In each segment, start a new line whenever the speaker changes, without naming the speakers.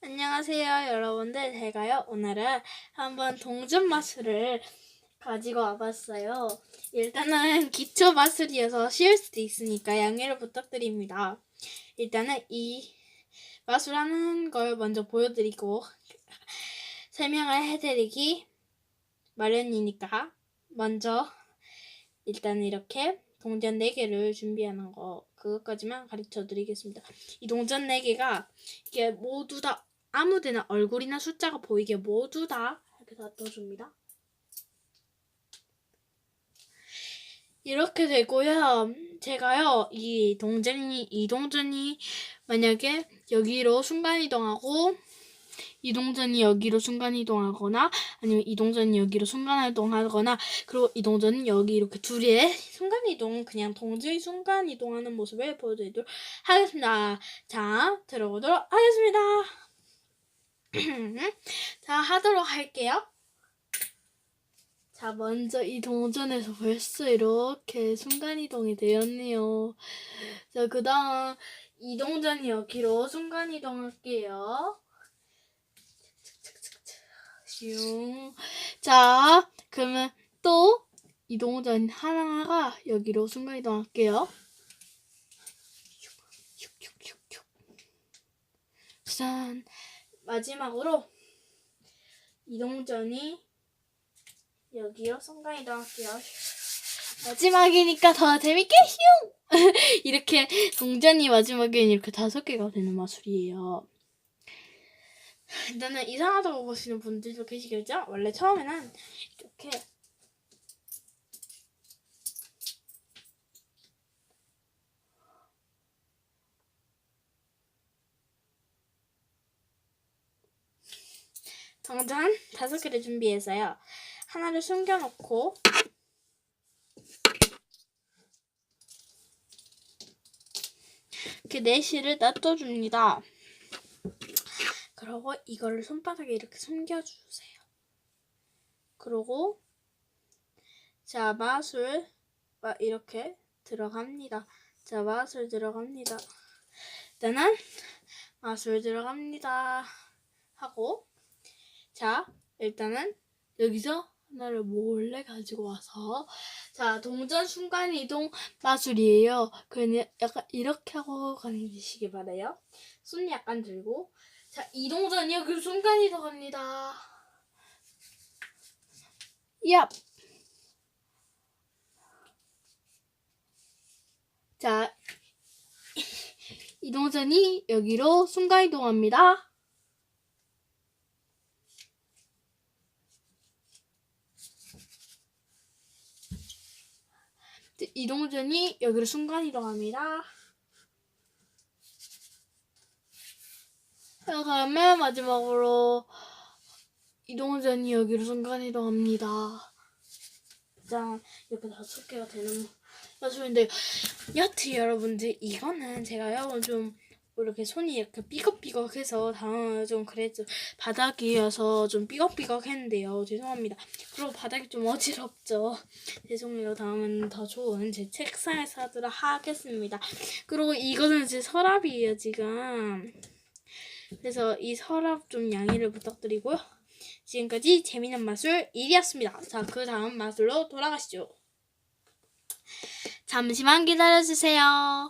안녕하세요, 여러분들. 제가요, 오늘은 한번 동전 마술을 가지고 와봤어요. 일단은 기초 마술이어서 쉬울 수도 있으니까 양해를 부탁드립니다. 일단은 이 마술하는 걸 먼저 보여드리고 설명을 해드리기 마련이니까 먼저 일단 이렇게 동전 4개를 준비하는 거 그것까지만 가르쳐 드리겠습니다. 이 동전 4개가 이게 모두 다 아무데나 얼굴이나 숫자가 보이게 모두 다 이렇게 다 떠줍니다. 이렇게 되고요. 제가요 이 동전이 만약에 여기로 순간이동하고 이 동전이 여기로 순간이동하거나 아니면 이 동전이 여기로 순간이동하거나 그리고 이 동전은 여기 이렇게 둘의 순간이동 그냥 동전이 순간이동하는 모습을 보여드리도록 하겠습니다. 자, 들어보도록 하겠습니다. 자, 하도록 할게요. 자, 먼저 이 동전에서 벌써 이렇게 순간이동이 되었네요. 자, 그 다음 이 동전이 여기로 순간이동할게요. 자, 그러면 또 이 동전 하나가 여기로 순간이동할게요. 짠. 마지막으로 이 동전이 여기로 순간이동할게요. 마지막이니까 더 재밌게 슝! 이렇게 동전이 마지막에는 이렇게 5개가 되는 마술이에요. 일단은 이상하다고 보시는 분들도 계시겠죠? 원래 처음에는 이렇게 동전 5개를 준비해서요. 하나를 숨겨놓고 이렇게 내실을 놔둬줍니다. 그리고 이거를 손바닥에 이렇게 숨겨주세요. 그리고 자, 마술 이렇게 들어갑니다. 자, 마술 들어갑니다. 일단은 마술 들어갑니다 하고 자, 일단은 여기서 하나를 몰래 가지고 와서 자, 동전 순간이동 마술이에요. 그냥 약간 이렇게 하고 가시기 바래요. 손 약간 들고 자, 이 동전이요. 그 순간이동합니다. 얍. 자, 이 동전이 여기로 순간이동합니다. 이 동전이 여기로 순간이동합니다. 그다음에 마지막으로 이 동전이 여기로 순간이동합니다. 자, 이렇게 5개가 되는 마술인데 여튼 여러분들 이거는 제가요 좀 이렇게 손이 이렇게 삐걱삐걱해서 다음은 좀 그랬죠. 바닥이어서 좀 삐걱삐걱했는데요. 죄송합니다. 그리고 바닥이 좀 어지럽죠. 죄송해요. 다음은 더 좋은 제 책상에서 하도록 하겠습니다. 그리고 이거는 제 서랍이에요 지금. 그래서 이 서랍 좀 양해를 부탁드리고요. 지금까지 재미있는 마술 1이었습니다. 자, 그 다음 마술로 돌아가시죠. 잠시만 기다려주세요.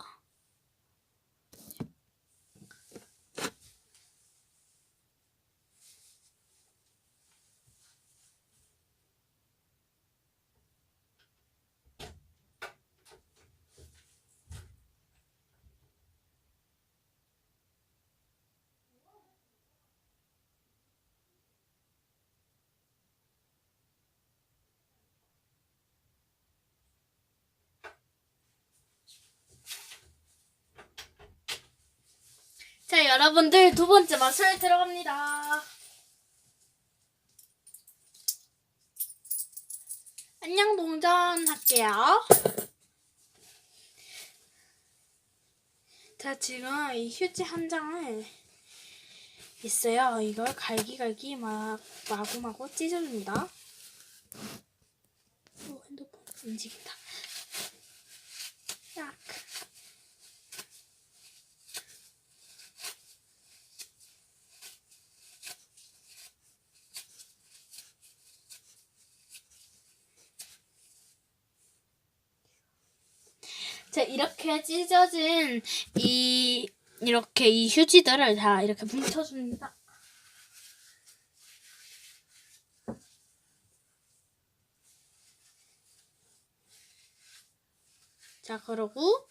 자, 여러분들 2번째 마술 들어갑니다. 안녕 동전 할게요. 자, 지금 이 휴지 한 장을 있어요. 이걸 갈기갈기 마구마구 찢어줍니다. 오, 핸드폰 움직인다. 딱. 자, 이렇게 찢어진 이렇게 이 휴지들을 다 이렇게 뭉쳐줍니다. 자, 그러고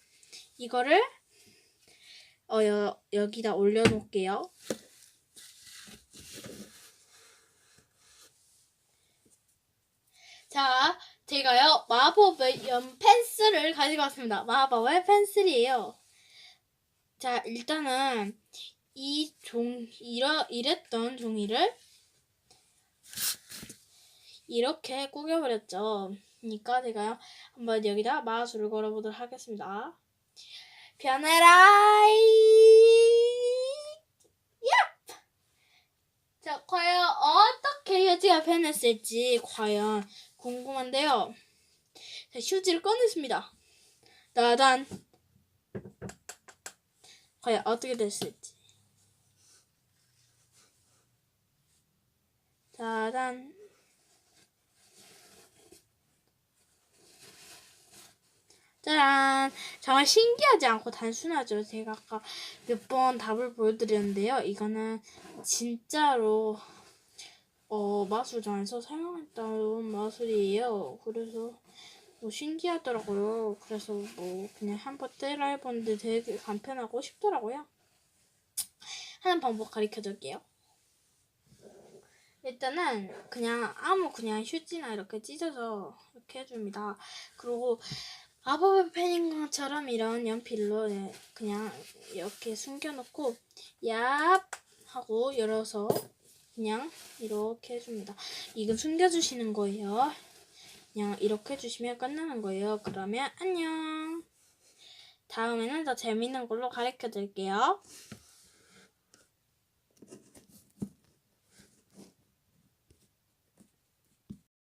이거를 여기다 올려놓을게요. 자, 제가요 마법의 펜슬을 가지고 왔습니다. 마법의 펜슬이에요. 자, 일단은 이랬던 종이를 이렇게 꾸겨버렸죠. 그러니까 제가요 한번 여기다 마술을 걸어보도록 하겠습니다. 변해라. 자, 과연 어떻게 휴지가 변했을지 과연 궁금한데요. 자, 휴지를 꺼냈습니다. 따단. 과연 어떻게 됐을지. 따단. 짜란! 정말 신기하지 않고 단순하죠. 제가 아까 몇 번 답을 보여드렸는데요. 이거는 진짜로 마술장에서 사용했던 마술이에요. 그래서 뭐 신기하더라고요. 그래서 뭐 그냥 한번 때려 해봤는데 되게 간편하고 쉽더라고요. 하는 방법 가르쳐줄게요. 일단은 그냥 그냥 휴지나 이렇게 찢어서 이렇게 해줍니다. 그리고 마법의 펜인 것처럼 이런 연필로 그냥 이렇게 숨겨놓고 얍 하고 열어서 그냥 이렇게 해줍니다. 이건 숨겨주시는 거예요. 그냥 이렇게 해주시면 끝나는 거예요. 그러면 안녕. 다음에는 더 재밌는 걸로 가르쳐 드릴게요.